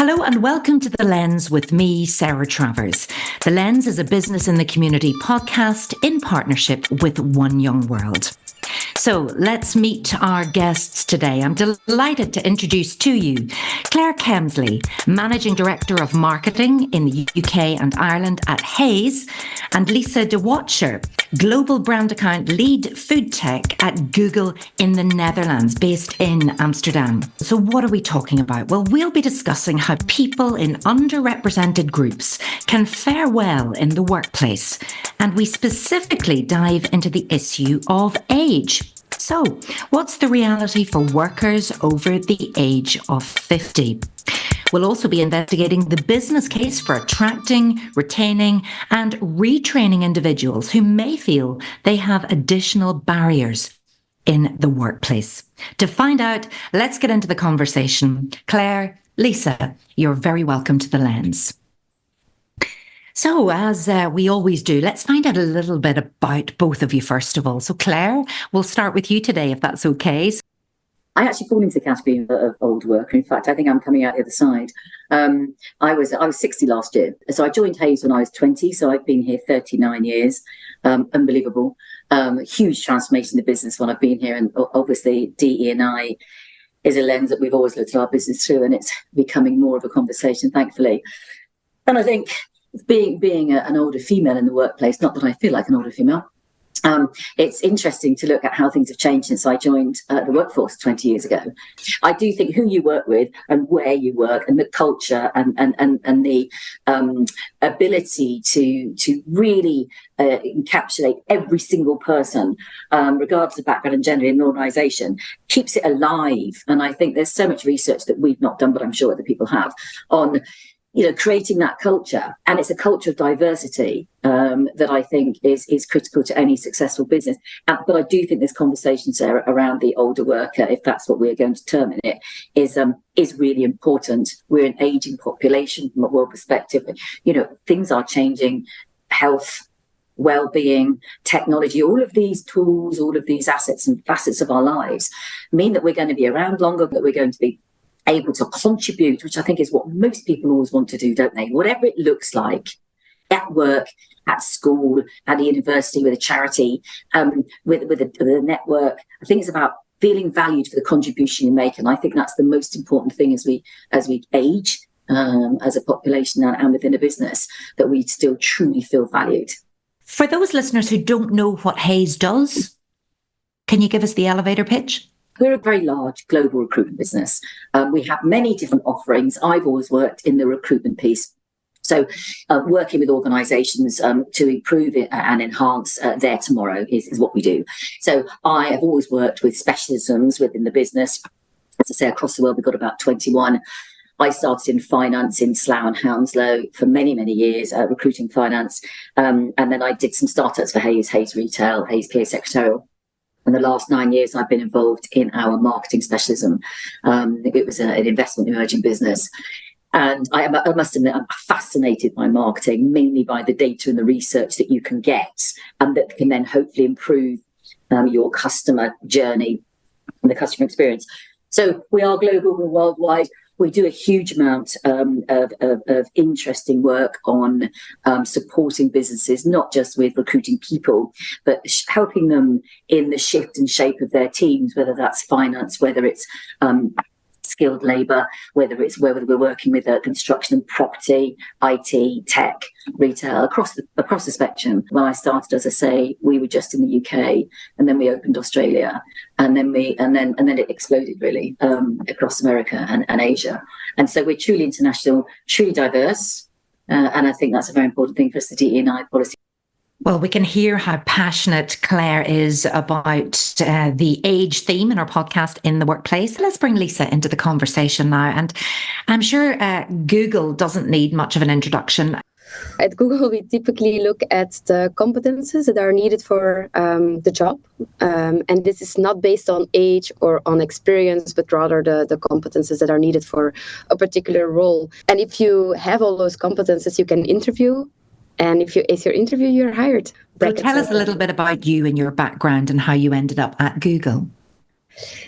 Hello and welcome to The Lens with me, Sarah Travers. The Lens is a business in the community podcast in partnership with One Young World. So let's meet our guests today. I'm delighted to introduce to you Clare Kemsley, Managing Director of Marketing in the UK and Ireland at HAYS, and Lisa de Wachter, Global Brand Account Lead Food Tech at Google in the Netherlands, based in Amsterdam. So what are we talking about? Well, we'll be discussing how people in underrepresented groups can fare well in the workplace. And we specifically dive into the issue of age. So, what's the reality for workers over the age of 50? We'll also be investigating the business case for attracting, retaining, and retraining individuals who may feel they have additional barriers in the workplace. To find out, let's get into the conversation. Clare, Lisa, you're very welcome to The Lens. So, as we always do, let's find out a little bit about both of you, first of all. So, Clare, we'll start with you today, if that's okay. I actually fall into the category of old worker. In fact, I think I'm coming out the other side. I was 60 last year. So I joined HAYS when I was 20. So I've been here 39 years. Unbelievable. Huge transformation in the business when I've been here. And obviously, DE&I is a lens that we've always looked at our business through. And it's becoming more of a conversation, thankfully. And I think being an older female in the workplace, not that I feel like an older female, it's interesting to look at how things have changed since I joined the workforce 20 years ago. I do think who you work with and where you work and the culture and the ability to really encapsulate every single person, regardless of background and gender in an organisation, keeps it alive. And I think there's so much research that we've not done, but I'm sure other people have, on creating that culture. And it's a culture of diversity that I think is critical to any successful business. But I do think this conversation, Sarah, around the older worker, if that's what we're going to term it, is really important. We're an aging population from a world perspective. Things are changing. Health, well-being, technology, all of these tools, all of these assets and facets of our lives mean that we're going to be around longer, that we're going to be able to contribute, which I think is what most people always want to do, don't they? Whatever it looks like, at work, at school, at a university, with a charity, with a network. I think it's about feeling valued for the contribution you make, and I think that's the most important thing as we age, as a population and within a business, that we still truly feel valued. For those listeners who don't know what HAYS does, can you give us the elevator pitch? We're a very large global recruitment business. We have many different offerings. I've always worked in the recruitment piece. So working with organisations to improve it and enhance their tomorrow is what we do. So I have always worked with specialisms within the business. As I say, across the world, we've got about 21. I started in finance in Slough and Hounslow for many, many years, recruiting finance. And then I did some startups for HAYS, HAYS Retail, HAYS PA Secretarial. And the last 9 years, I've been involved in our marketing specialism. It was an investment emerging business. And I must admit, I'm fascinated by marketing, mainly by the data and the research that you can get, and that can then hopefully improve your customer journey and the customer experience. So we are global, we're worldwide. We do a huge amount of interesting work on supporting businesses, not just with recruiting people, but helping them in the shift and shape of their teams, whether that's finance, whether it's skilled labour, whether we're working with construction and property, IT, tech, retail, across the spectrum. When I started, as I say, we were just in the UK, and then we opened Australia, and then it exploded really across America and Asia. And so we're truly international, truly diverse, and I think that's a very important thing for us, the DE&I policy. Well, we can hear how passionate Clare is about the age theme in our podcast In the Workplace. Let's bring Lisa into the conversation now. And I'm sure Google doesn't need much of an introduction. At Google, we typically look at the competences that are needed for the job. And this is not based on age or on experience, but rather the competences that are needed for a particular role. And if you have all those competences, you can interview. And if you ace your interview, you're hired. So tell us a little bit about you and your background and how you ended up at Google.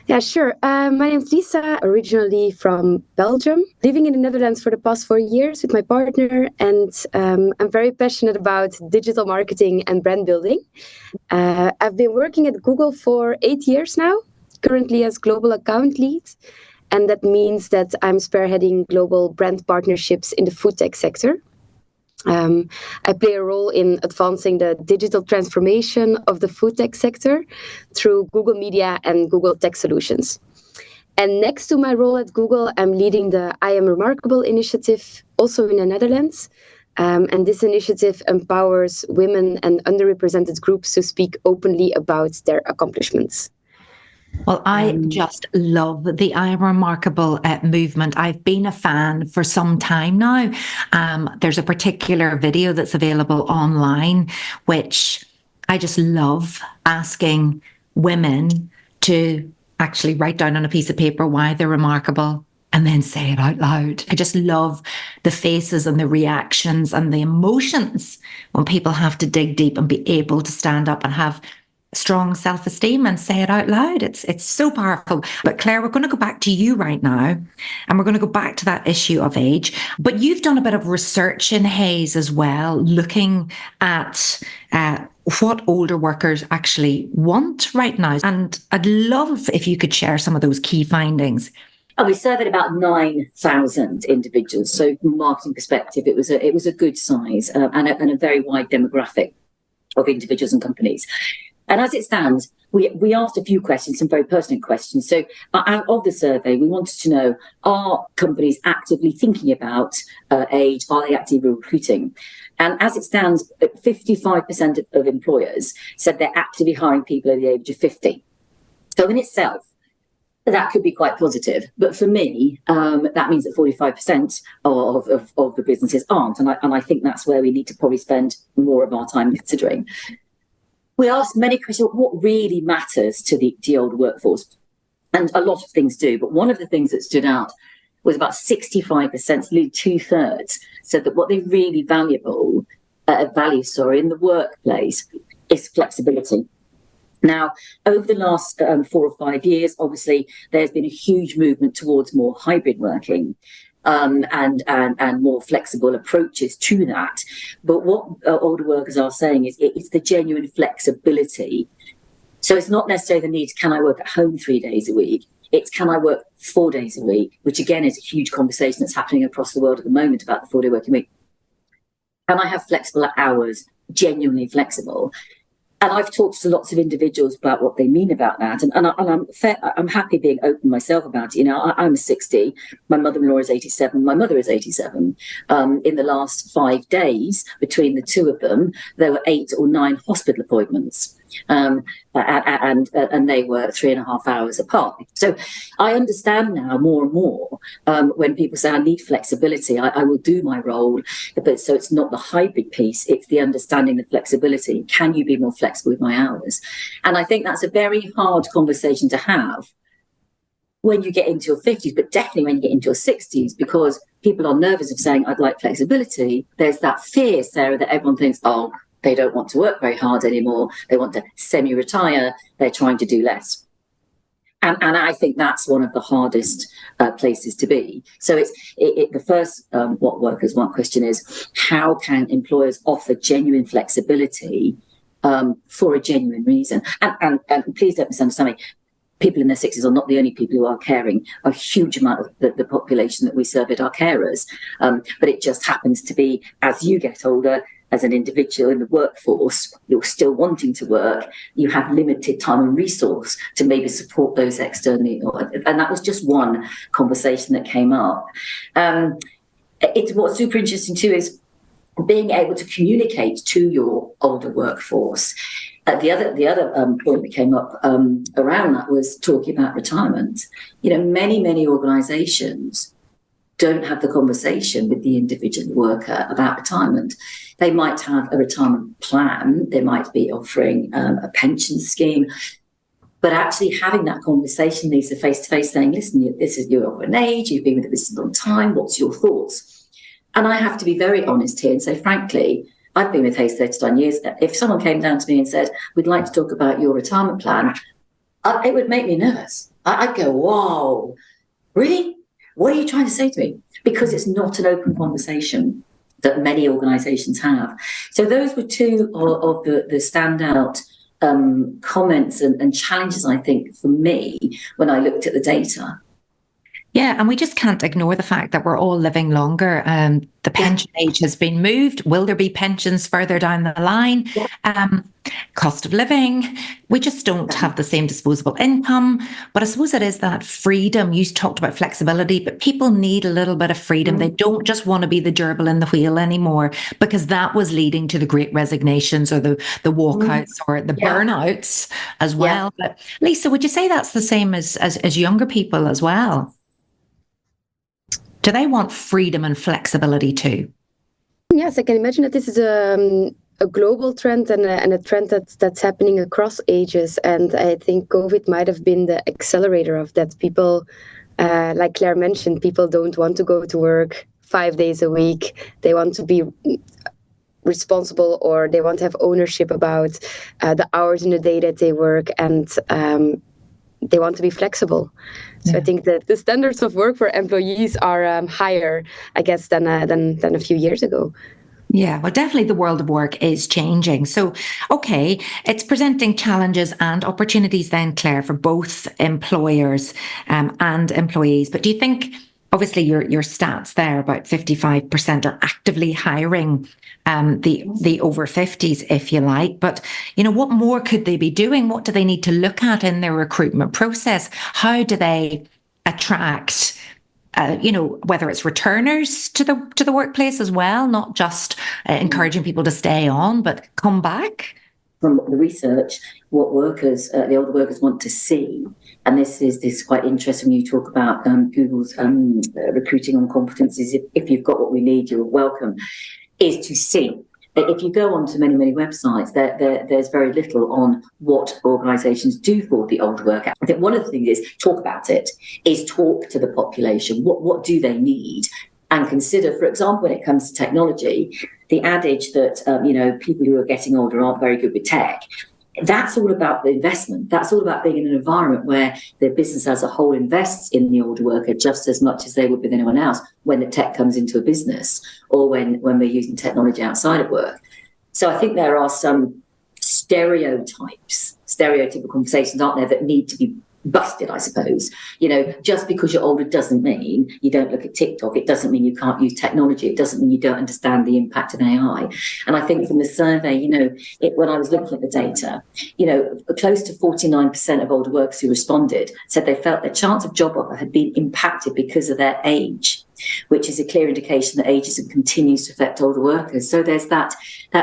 Yeah, sure. My name is Lisa, originally from Belgium, living in the Netherlands for the past 4 years with my partner, and I'm very passionate about digital marketing and brand building. I've been working at Google for 8 years now, currently as global account lead, and that means that I'm spearheading global brand partnerships in the food tech sector. I play a role in advancing the digital transformation of the food tech sector through Google Media and Google Tech Solutions. And next to my role at Google, I'm leading the I Am Remarkable initiative, also in the Netherlands. And this initiative empowers women and underrepresented groups to speak openly about their accomplishments. Well, I just love the I Am Remarkable movement. I've been a fan for some time now. There's a particular video that's available online, which I just love, asking women to actually write down on a piece of paper why they're remarkable and then say it out loud. I just love the faces and the reactions and the emotions when people have to dig deep and be able to stand up and have strong self-esteem and say it out loud. It's so powerful. But Claire, we're going to go back to you right now, and we're going to go back to that issue of age. But you've done a bit of research in HAYS as well, looking at what older workers actually want right now. And I'd love if you could share some of those key findings. And we surveyed about 9,000 individuals. So from a marketing perspective, it was a good size and a very wide demographic of individuals and companies. And as it stands, we asked a few questions, some very pertinent questions. So out of the survey, we wanted to know, are companies actively thinking about age? Are they actively recruiting? And as it stands, 55% of employers said they're actively hiring people over the age of 50. So in itself, that could be quite positive. But for me, that means that 45% of the businesses aren't. And I think that's where we need to probably spend more of our time considering. We asked many questions, what really matters to the older workforce? And a lot of things do, but one of the things that stood out was about 65%, nearly 2/3, said that what they really value in the workplace is flexibility. Now, over the last 4 or 5 years, obviously, there's been a huge movement towards more hybrid working. And more flexible approaches to that. But what older workers are saying is it's the genuine flexibility. So it's not necessarily the need, can I work at home 3 days a week? It's can I work 4 days a week, which again is a huge conversation that's happening across the world at the moment about the 4-day working week. Can I have flexible hours, genuinely flexible? And I've talked to lots of individuals about what they mean about that. And I'm happy being open myself about it. You know, I'm 60. My mother-in-law is 87. My mother is 87. In the last 5 days, between the two of them, there were 8 or 9 hospital appointments. And they were 3.5 hours apart. So I understand now more and more when people say I need flexibility, I will do my role. But so it's not the hybrid piece, it's the understanding the flexibility. Can you be more flexible with my hours? And I think that's a very hard conversation to have when you get into your 50s, but definitely when you get into your 60s, because people are nervous of saying, I'd like flexibility. There's that fear, Sarah, that everyone thinks, oh, they don't want to work very hard anymore. They want to semi-retire. They're trying to do less. And I think that's one of the hardest places to be. So the first what workers want question is, how can employers offer genuine flexibility for a genuine reason? And please don't misunderstand me. People in their 60s are not the only people who are caring. A huge amount of the population that we surveyed are carers. But it just happens to be, as you get older, as an individual in the workforce, you're still wanting to work, you have limited time and resource to maybe support those externally. And that was just one conversation that came up. What's super interesting too is being able to communicate to your older workforce. The other point that came up around that was talking about retirement. You know, many organisations don't have the conversation with the individual worker about retirement. They might have a retirement plan, they might be offering a pension scheme, but actually having that conversation needs a face-to-face saying, listen, you're of an age, you've been with the business a long time, what's your thoughts? And I have to be very honest here and say, frankly, I've been with HAYS 39 years. If someone came down to me and said, we'd like to talk about your retirement plan, it would make me nervous. I'd go, whoa, really? What are you trying to say to me? Because it's not an open conversation that many organisations have. So those were two of the standout comments and challenges, I think, for me when I looked at the data. Yeah, and we just can't ignore the fact that we're all living longer. The pension age has been moved. Will there be pensions further down the line? Cost of living. We just don't have the same disposable income. But I suppose it is that freedom. You talked about flexibility, but people need a little bit of freedom. They don't just want to be the gerbil in the wheel anymore, because that was leading to the great resignations or the walkouts or the burnouts as well. But Lisa, would you say that's the same as younger people as well? Do they want freedom and flexibility too? Yes, I can imagine that this is a global trend and a trend that's happening across ages. And I think COVID might have been the accelerator of that. People, like Claire mentioned, people don't want to go to work 5 days a week. They want to be responsible, or they want to have ownership about the hours in the day that they work, and they want to be flexible. So I think that the standards of work for employees are higher, I guess, than a few years ago. Yeah, well, definitely the world of work is changing. So, okay, it's presenting challenges and opportunities then, Claire, for both employers and employees. But do you think, obviously your stats there, about 55% are actively hiring the over 50s, if you like. But, what more could they be doing? What do they need to look at in their recruitment process? How do they attract, whether it's returners to the workplace as well, not just encouraging people to stay on, but come back? From the research, what the older workers want to see, and this is quite interesting when you talk about Google's recruiting on competencies. If you've got what we need, you're welcome. Is to see. If you go on to many websites, there's very little on what organisations do for the older worker. I think one of the things is talk about it, is talk to the population. What do they need? And consider, for example, when it comes to technology, the adage that people who are getting older aren't very good with tech. That's all about the investment. That's all about being in an environment where the business as a whole invests in the older worker just as much as they would with anyone else when the tech comes into a business, or when we're using technology outside of work. So I think there are some stereotypical conversations, aren't there, that need to be busted, I suppose. Just because you're older doesn't mean you don't look at TikTok. It doesn't mean you can't use technology. It doesn't mean you don't understand the impact of AI. And I think from the survey, when I was looking at the data, close to 49% of older workers who responded said they felt their chance of job offer had been impacted because of their age, which is a clear indication that ageism continues to affect older workers. So there's that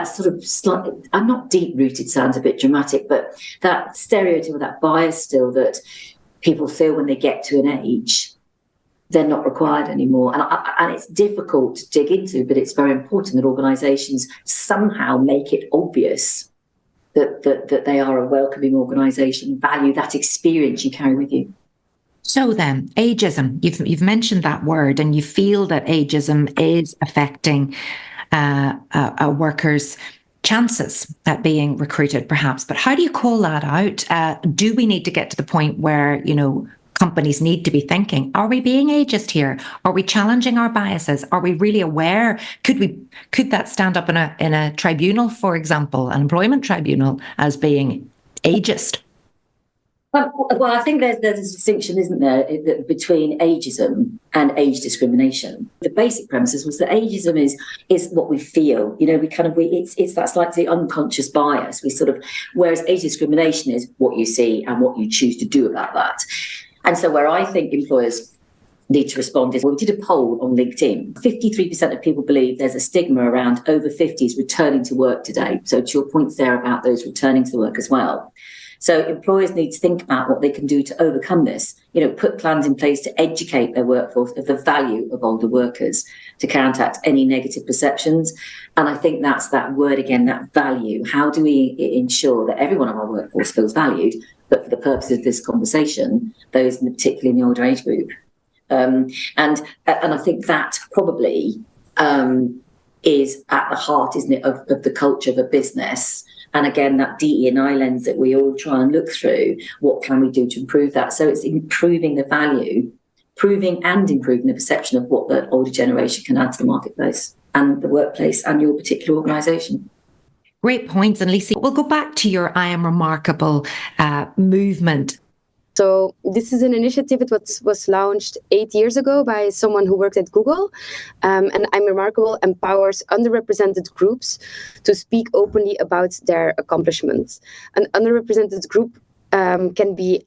sort of slightly, I'm not deep-rooted, sounds a bit dramatic, but that stereotype or that bias still that people feel when they get to an age, they're not required anymore. And it's difficult to dig into, but it's very important that organisations somehow make it obvious that they are a welcoming organisation, value that experience you carry with you. So then, ageism, you've mentioned that word, and you feel that ageism is affecting a worker's chances at being recruited, perhaps. But how do you call that out? Do we need to get to the point where, companies need to be thinking, are we being ageist here? Are we challenging our biases? Are we really aware? Could that stand up in a tribunal, for example, an employment tribunal, as being ageist? Well, I think there's a distinction, isn't there, between ageism and age discrimination. The basic premises was that ageism is what we feel. It's that slightly unconscious bias. Whereas age discrimination is what you see and what you choose to do about that. And so where I think employers need to respond is, we did a poll on LinkedIn. 53% of people believe there's a stigma around over 50s returning to work today. So to your points there about those returning to work as well. So employers need to think about what they can do to overcome this, put plans in place to educate their workforce of the value of older workers, to counteract any negative perceptions. And I think that's that word again, that value. How do we ensure that everyone of our workforce feels valued, but for the purposes of this conversation, those particularly in the older age group? And I think that probably is at the heart, isn't it, of the culture of a business. And again, that DE&I lens that we all try and look through, what can we do to improve that? So it's improving the value, proving and improving the perception of what the older generation can add to the marketplace and the workplace and your particular organisation. Great points. And Lisa, we'll go back to your I Am Remarkable movement. So this is an initiative that was launched 8 years ago by someone who worked at Google. And I'm Remarkable empowers underrepresented groups to speak openly about their accomplishments. An underrepresented group can be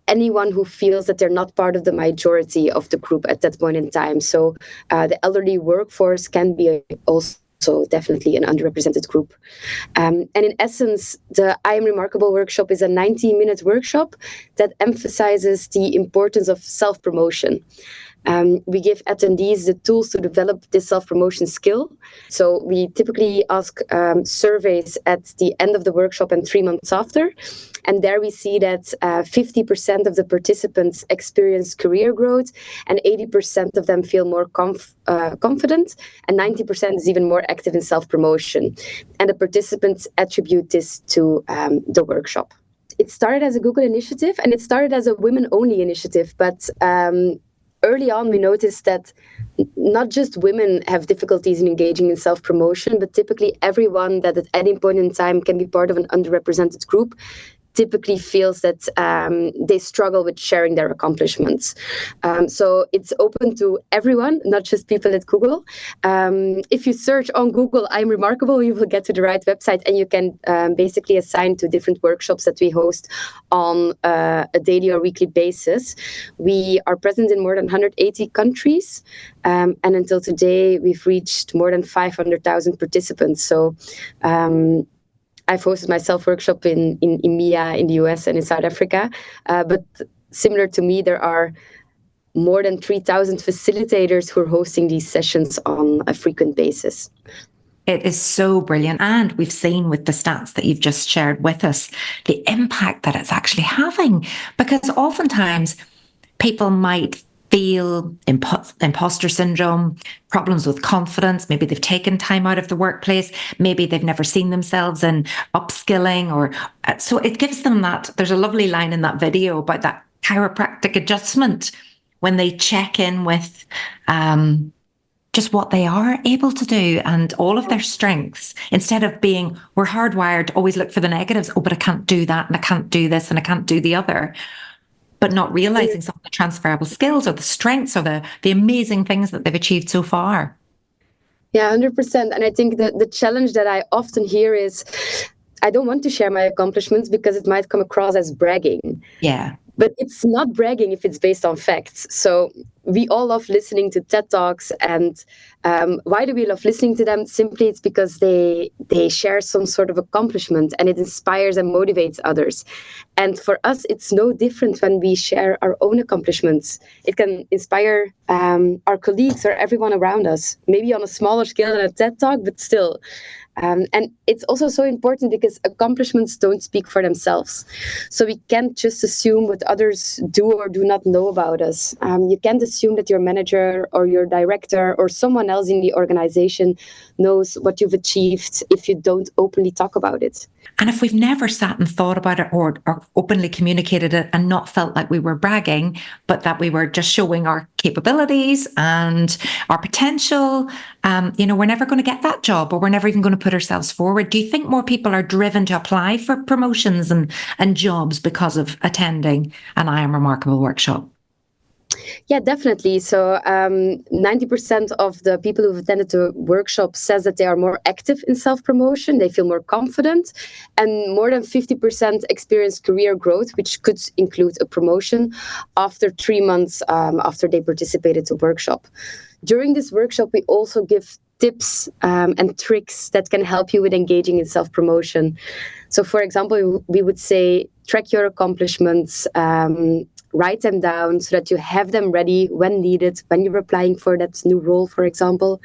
anyone who feels that they're not part of the majority of the group at that point in time. So the elderly workforce can be also definitely an underrepresented group. And in essence, the I Am Remarkable workshop is a 90-minute workshop that emphasizes the importance of self-promotion. We give attendees the tools to develop this self-promotion skill. So we typically ask surveys at the end of the workshop and 3 months after. And there we see that 50% of the participants experience career growth, and 80% of them feel more confident, and 90% is even more active in self-promotion. And the participants attribute this to the workshop. It started as a Google initiative, and it started as a women-only initiative, but early on, we noticed that not just women have difficulties in engaging in self-promotion, but typically everyone that at any point in time can be part of an underrepresented group typically feels that they struggle with sharing their accomplishments. So it's open to everyone, not just people at Google. If you search on Google, I'm Remarkable, you will get to the right website, and you can basically assign to different workshops that we host on a daily or weekly basis. We are present in more than 180 countries, and until today, we've reached more than 500,000 participants. So I've hosted my self-workshop in EMEA, in the US, and in South Africa. But similar to me, there are more than 3,000 facilitators who are hosting these sessions on a frequent basis. It is so brilliant. And we've seen with the stats that you've just shared with us, the impact that it's actually having. Because oftentimes people might feel imposter syndrome, problems with confidence. Maybe they've taken time out of the workplace. Maybe they've never seen themselves in upskilling, or so it gives them that. There's a lovely line in that video about that chiropractic adjustment when they check in with just what they are able to do and all of their strengths, instead of being, we're hardwired to always look for the negatives. Oh, but I can't do that, and I can't do this, and I can't do the other. But not realizing some of the transferable skills or the strengths or the amazing things that they've achieved so far. Yeah, 100%. And I think that the challenge that I often hear is, I don't want to share my accomplishments because it might come across as bragging. Yeah. But it's not bragging if it's based on facts. So we all love listening to TED Talks. And why do we love listening to them? Simply it's because they share some sort of accomplishment, and it inspires and motivates others. And for us, it's no different when we share our own accomplishments. It can inspire our colleagues or everyone around us, maybe on a smaller scale than a TED Talk, but still. And it's also so important because accomplishments don't speak for themselves. So we can't just assume what others do or do not know about us. You can't assume that your manager or your director or someone else in the organization knows what you've achieved if you don't openly talk about it. And if we've never sat and thought about it or openly communicated it and not felt like we were bragging, but that we were just showing our capabilities and our potential, we're never going to get that job, or we're never even going to put ourselves forward. Do you think more people are driven to apply for promotions and jobs because of attending an I Am Remarkable workshop? Yeah, definitely. So 90% of the people who've attended the workshop says that they are more active in self-promotion, they feel more confident, and more than 50% experience career growth, which could include a promotion after 3 months after they participated in the workshop. During this workshop, we also give tips and tricks that can help you with engaging in self-promotion. So, for example, we would say, track your accomplishments, write them down so that you have them ready when needed, when you're applying for that new role, for example.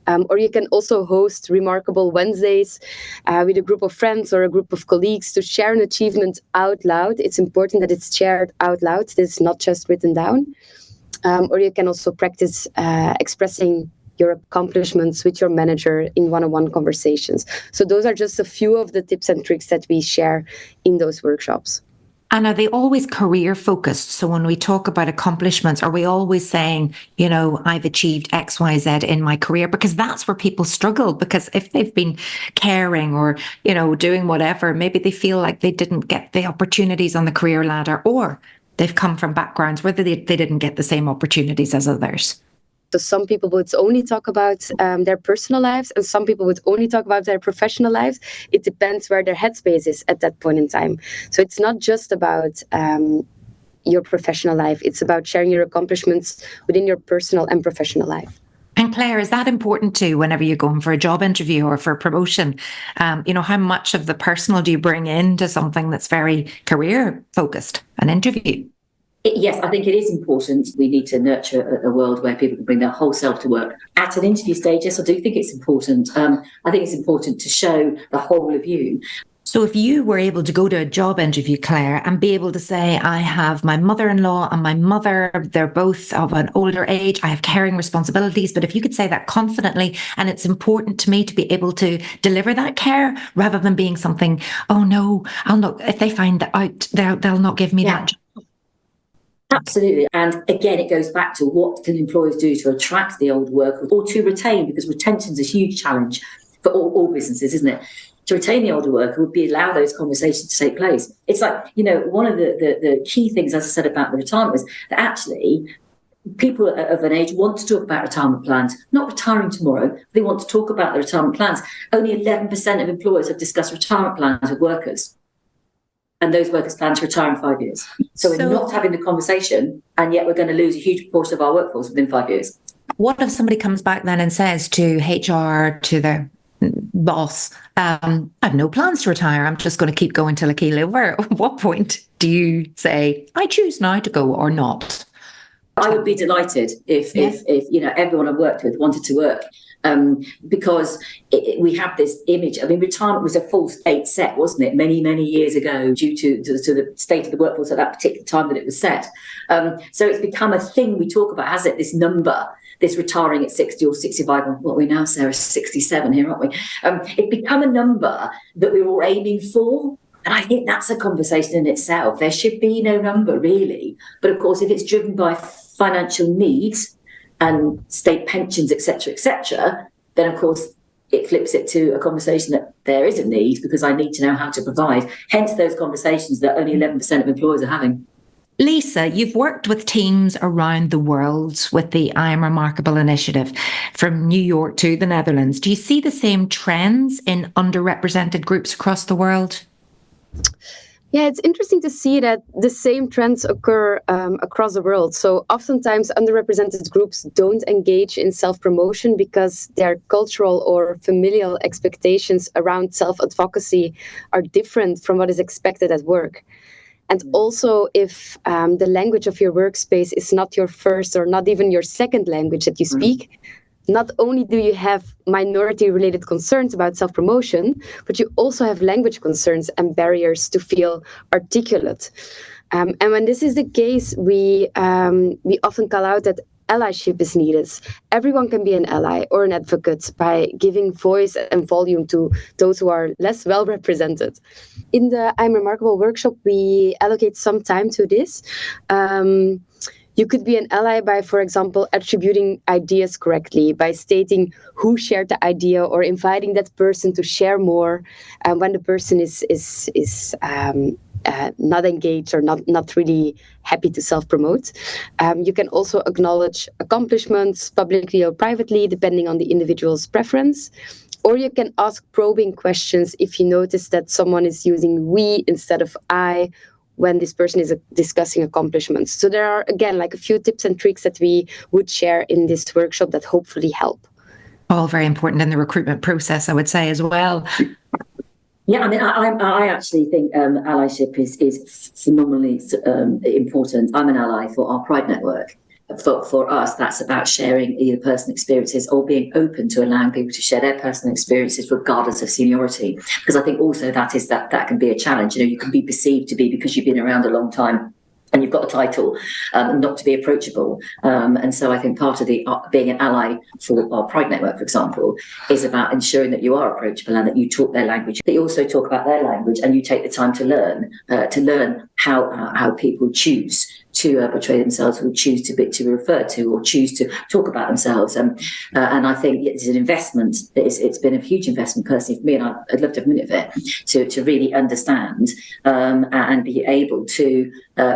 Or you can also host Remarkable Wednesdays with a group of friends or a group of colleagues to share an achievement out loud. It's important that it's shared out loud. It's not just written down. Or you can also practice expressing your accomplishments with your manager in one-on-one conversations. So those are just a few of the tips and tricks that we share in those workshops. And are they always career focused? So when we talk about accomplishments, are we always saying, I've achieved X, Y, Z in my career? Because that's where people struggle. Because if they've been caring or, doing whatever, maybe they feel like they didn't get the opportunities on the career ladder, or they've come from backgrounds where they didn't get the same opportunities as others. So some people would only talk about their personal lives, and some people would only talk about their professional lives. It depends where their headspace is at that point in time. So it's not just about your professional life. It's about sharing your accomplishments within your personal and professional life. And Claire, is that important too whenever you're going for a job interview or for a promotion? How much of the personal do you bring into something that's very career focused, an interview? Yes, I think it is important. We need to nurture a world where people can bring their whole self to work. At an interview stage, yes, I do think it's important. I think it's important to show the whole of you. So if you were able to go to a job interview, Claire, and be able to say, I have my mother-in-law and my mother, they're both of an older age, I have caring responsibilities, but if you could say that confidently, and it's important to me to be able to deliver that care rather than being something, oh no, I'll not, if they find that out, they'll not give me that job. Absolutely. And again, it goes back to what can employers do to attract the old worker or to retain, because retention is a huge challenge for all businesses, isn't it? To retain the older worker would be allow those conversations to take place. It's like, one of the key things, as I said, about the retirement was that actually people of an age want to talk about retirement plans, not retiring tomorrow. They want to talk about their retirement plans. Only 11% of employers have discussed retirement plans with workers. And those workers plan to retire in 5 years. So we're not having the conversation, and yet we're going to lose a huge portion of our workforce within 5 years. What if somebody comes back then and says to HR, to their boss, I have no plans to retire, I'm just going to keep going till I keel over? At what point do you say, I choose now to go or not? I would be delighted if everyone I worked with wanted to work. Because we have this image. I mean, retirement was a false date set, wasn't it, many, many years ago, due to the state of the workforce at that particular time that it was set. So it's become a thing we talk about, has it, this number, this retiring at 60 or 65, what are we now, Sarah, 67 here, aren't we? It's become a number that we're all aiming for. And I think that's a conversation in itself. There should be no number, really. But of course, if it's driven by financial needs and state pensions, etc., then of course it flips it to a conversation that there is a need because I need to know how to provide. Hence those conversations that only 11% of employers are having. Lisa, you've worked with teams around the world with the I Am Remarkable initiative from New York to the Netherlands. Do you see the same trends in underrepresented groups across the world? Yeah, it's interesting to see that the same trends occur across the world. So oftentimes underrepresented groups don't engage in self-promotion because their cultural or familial expectations around self-advocacy are different from what is expected at work. And also, if the language of your workspace is not your first or not even your second language that you speak, not only do you have minority-related concerns about self-promotion, but you also have language concerns and barriers to feel articulate. And when this is the case, we often call out that allyship is needed. Everyone can be an ally or an advocate by giving voice and volume to those who are less well represented. In the I'm Remarkable workshop, we allocate some time to this. You could be an ally by, for example, attributing ideas correctly, by stating who shared the idea or inviting that person to share more when the person is not engaged or not really happy to self-promote. You can also acknowledge accomplishments publicly or privately, depending on the individual's preference. Or you can ask probing questions if you notice that someone is using we instead of I when this person is discussing accomplishments. So there are, again, like a few tips and tricks that we would share in this workshop that hopefully help. All very important in the recruitment process, I would say, as well. Yeah, I mean, I actually think allyship is phenomenally important. I'm an ally for our Pride network. For us, that's about sharing either personal experiences or being open to allowing people to share their personal experiences regardless of seniority. Because I think also that can be a challenge. You know, you can be perceived to be, because you've been around a long time, and you've got a title, not to be approachable. And so I think part of the being an ally for our Pride Network, for example, is about ensuring that you are approachable and that you talk their language, that you also talk about their language, and you take the time to learn how people choose to portray themselves, or choose to be referred to, or choose to talk about themselves. And I think it's an investment. It's been a huge investment personally for me, and I'd love to have a minute of it to really understand and be able to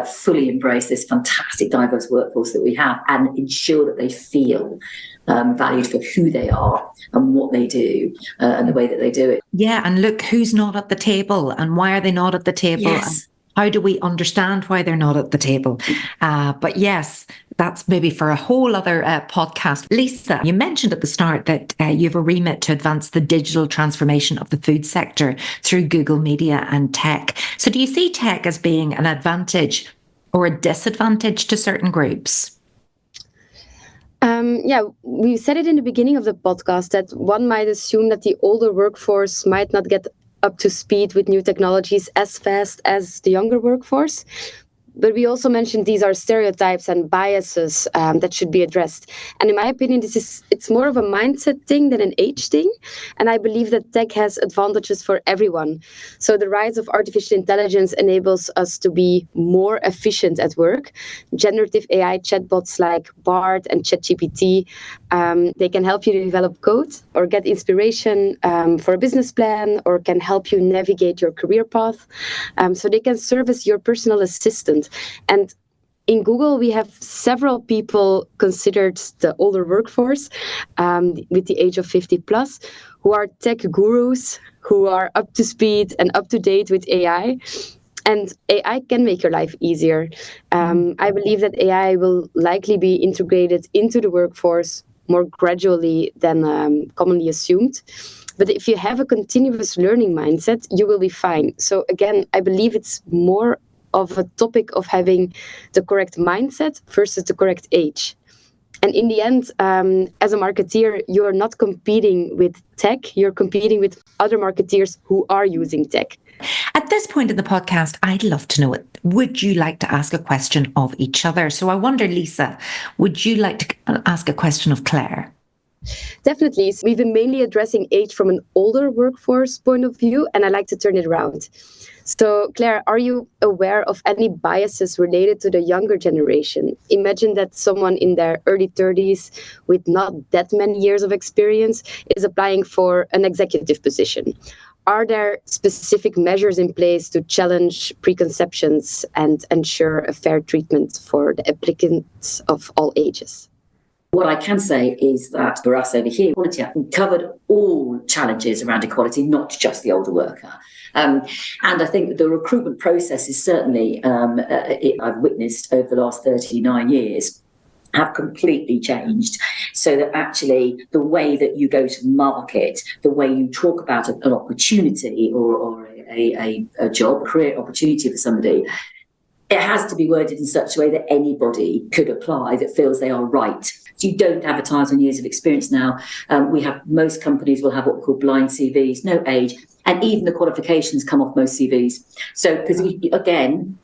fully embrace this fantastic diverse workforce that we have, and ensure that they feel valued for who they are and what they do and the way that they do it. Yeah, and look who's not at the table, and why are they not at the table? Yes. How do we understand why they're not at the table? But yes, that's maybe for a whole other podcast. Lisa, you mentioned at the start that you have a remit to advance the digital transformation of the food sector through Google Media and tech. So do you see tech as being an advantage or a disadvantage to certain groups? Yeah, we said it in the beginning of the podcast that one might assume that the older workforce might not get up to speed with new technologies as fast as the younger workforce. But we also mentioned these are stereotypes and biases that should be addressed. And in my opinion, it's more of a mindset thing than an age thing. And I believe that tech has advantages for everyone. So the rise of artificial intelligence enables us to be more efficient at work. Generative AI chatbots like Bard and ChatGPT, they can help you to develop code or get inspiration for a business plan, or can help you navigate your career path. So they can serve as your personal assistant. And in Google, we have several people considered the older workforce with the age of 50 plus, who are tech gurus, who are up to speed and up to date with AI. And AI can make your life easier. I believe that AI will likely be integrated into the workforce more gradually than commonly assumed. But if you have a continuous learning mindset, you will be fine. So again, I believe it's more of a topic of having the correct mindset versus the correct age. And in the end, as a marketeer, you're not competing with tech, you're competing with other marketeers who are using tech. At this point in the podcast, I'd love to know, would you like to ask a question of each other? So I wonder, Lisa, would you like to ask a question of Clare? Definitely. We've been mainly addressing age from an older workforce point of view, and I like to turn it around. So, Clare, are you aware of any biases related to the younger generation? Imagine that someone in their early 30s with not that many years of experience is applying for an executive position. Are there specific measures in place to challenge preconceptions and ensure a fair treatment for the applicants of all ages? What I can say is that for us over here, Equality Act covered all challenges around equality, not just the older worker. And I think the recruitment process is certainly, I've witnessed over the last 39 years, have completely changed, so that actually the way that you go to market, the way you talk about an opportunity or a job, career opportunity for somebody, it has to be worded in such a way that anybody could apply that feels they are right. So you don't advertise on years of experience now. Most companies will have what we call blind CVs, no age, and even the qualifications come off most CVs. So, because again,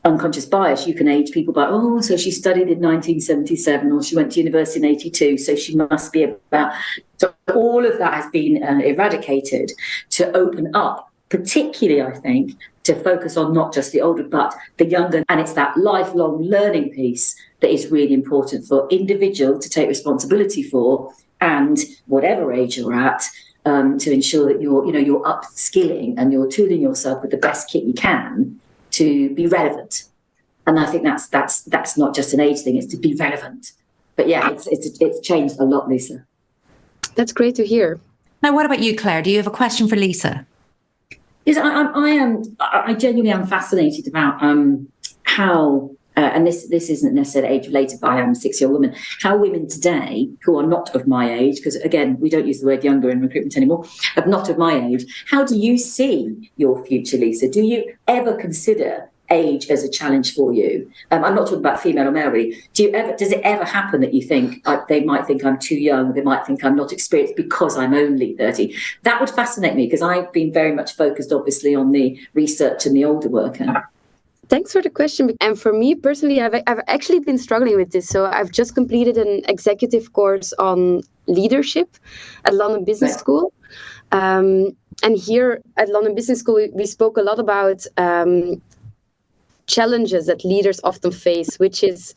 unconscious bias, you can age people by, so she studied in 1977, or she went to university in 82, so she must be about. So all of that has been eradicated to open up, particularly, I think, to focus on not just the older, but the younger. And it's that lifelong learning piece that is really important for individuals to take responsibility for, and whatever age you're at, to ensure that you're upskilling and you're tooling yourself with the best kit you can to be relevant. And I think that's not just an age thing; it's to be relevant. But yeah, it's changed a lot, Lisa. That's great to hear. Now, what about you, Clare? Do you have a question for Lisa? Yes, I genuinely am fascinated about how, and this isn't necessarily age related, but I am a 6-year-old woman, how women today who are not of my age, because again, we don't use the word younger in recruitment anymore, but not of my age, how do you see your future, Lisa? Do you ever consider age as a challenge for you? I'm not talking about female or male, really. Does it ever happen that you think they might think I'm too young, they might think I'm not experienced because I'm only 30? That would fascinate me, because I've been very much focused, obviously, on the research and the older worker. Thanks for the question. And for me personally, I've actually been struggling with this. So I've just completed an executive course on leadership at London Business School. And here at London Business School, we spoke a lot about challenges that leaders often face, which is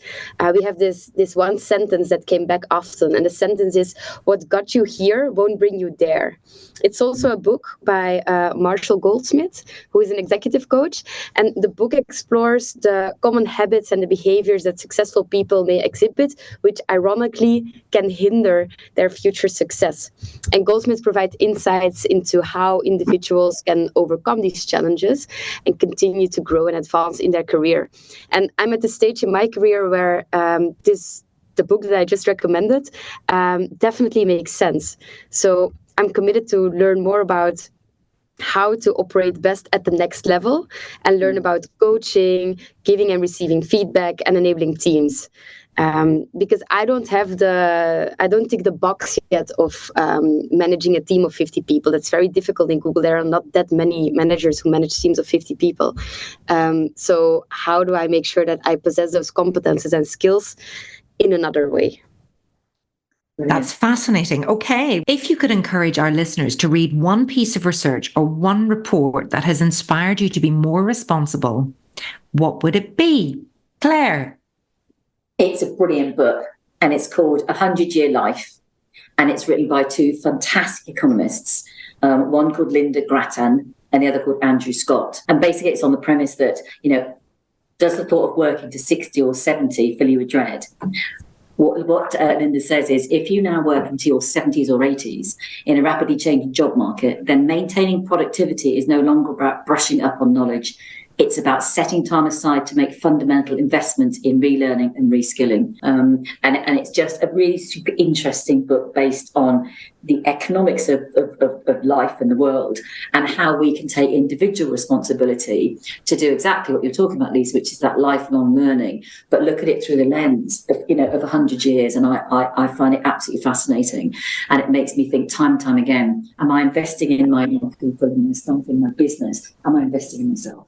we have this one sentence that came back often, and the sentence is, "What got you here won't bring you there." It's also a book by Marshall Goldsmith, who is an executive coach, and the book explores the common habits and the behaviors that successful people may exhibit, which ironically can hinder their future success. And Goldsmith provides insights into how individuals can overcome these challenges and continue to grow and advance in their career. And I'm at the stage in my career where the book that I just recommended definitely makes sense. So I'm committed to learn more about how to operate best at the next level and learn about coaching, giving and receiving feedback, and enabling teams. Because I don't tick the box yet of managing a team of 50 people. That's very difficult in Google. There are not that many managers who manage teams of 50 people. So how do I make sure that I possess those competences and skills in another way? That's fascinating. Okay. If you could encourage our listeners to read one piece of research or one report that has inspired you to be more responsible, what would it be? Claire? It's a brilliant book, and it's called 100-Year Life, and it's written by two fantastic economists, one called Linda Grattan and the other called Andrew Scott. And basically it's on the premise that, does the thought of working to 60 or 70 fill you with dread? What Linda says is, if you now work into your 70s or 80s in a rapidly changing job market, then maintaining productivity is no longer about brushing up on knowledge. It's about setting time aside to make fundamental investments in relearning and reskilling. And it's just a really super interesting book based on the economics of life and the world, and how we can take individual responsibility to do exactly what you're talking about, Lisa, which is that lifelong learning, but look at it through the lens of 100 years. And I find it absolutely fascinating. And it makes me think time and time again, am I investing in my people, in myself, in my business? Am I investing in myself?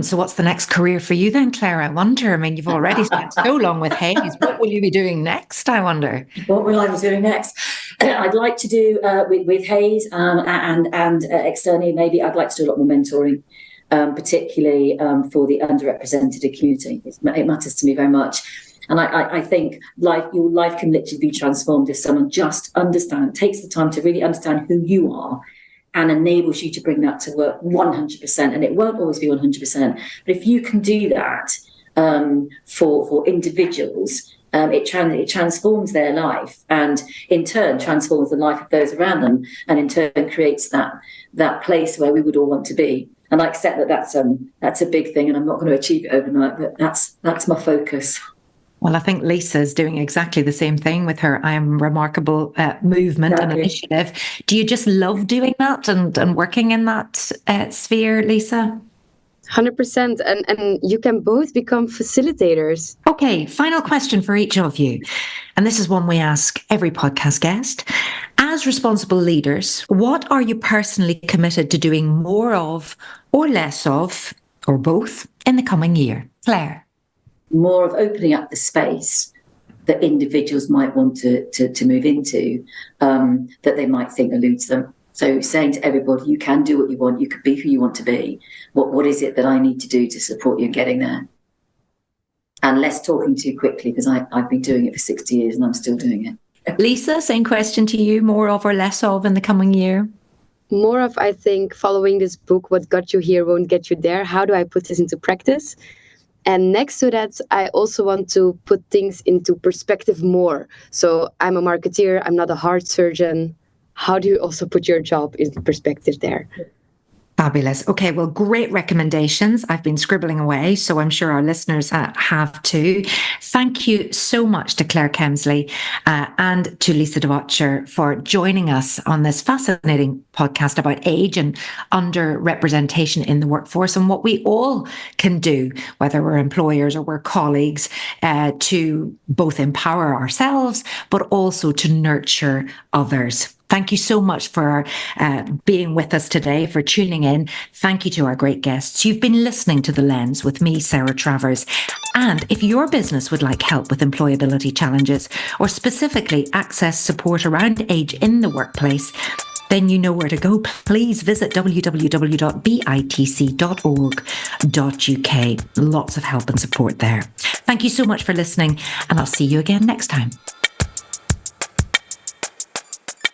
So what's the next career for you then, Claire? I wonder. I mean, you've already spent so long with HAYS. What will you be doing next, I wonder? What will I be doing next? I'd like to do with HAYS and externally, maybe I'd like to do a lot more mentoring, particularly for the underrepresented community. It matters to me very much. And I think your life can literally be transformed if someone just takes the time to really understand who you are, and enables you to bring that to work 100%. And it won't always be 100%. But if you can do that for individuals, it transforms their life, and in turn transforms the life of those around them, and in turn creates that place where we would all want to be. And I accept that's a big thing, and I'm not going to achieve it overnight, but that's my focus. Well, I think Lisa's doing exactly the same thing with her I Am Remarkable movement and initiative. Do you just love doing that and working in that sphere, Lisa? 100%. And you can both become facilitators. Okay, final question for each of you. And this is one we ask every podcast guest. As responsible leaders, what are you personally committed to doing more of, or less of, or both in the coming year? Claire? More of opening up the space that individuals might want to move into, that they might think eludes them. So saying to everybody, you can do what you want, you can be who you want to be. What is it that I need to do to support you in getting there? And less talking too quickly, because I've been doing it for 60 years and I'm still doing it. Lisa, same question to you, more of or less of in the coming year? More of, I think, following this book, What Got You Here Won't Get You There. How do I put this into practice? And next to that, I also want to put things into perspective more. So I'm a marketeer, I'm not a heart surgeon. How do you also put your job in perspective there? Fabulous. Okay, well, great recommendations. I've been scribbling away, so I'm sure our listeners have too. Thank you so much to Clare Kemsley and to Lisa de Wachter for joining us on this fascinating podcast about age and underrepresentation in the workforce, and what we all can do, whether we're employers or we're colleagues, to both empower ourselves, but also to nurture others. Thank you so much for being with us today, for tuning in. Thank you to our great guests. You've been listening to The Lens with me, Sarah Travers. And if your business would like help with employability challenges, or specifically access support around age in the workplace, then you know where to go. Please visit www.bitc.org.uk. Lots of help and support there. Thank you so much for listening, and I'll see you again next time.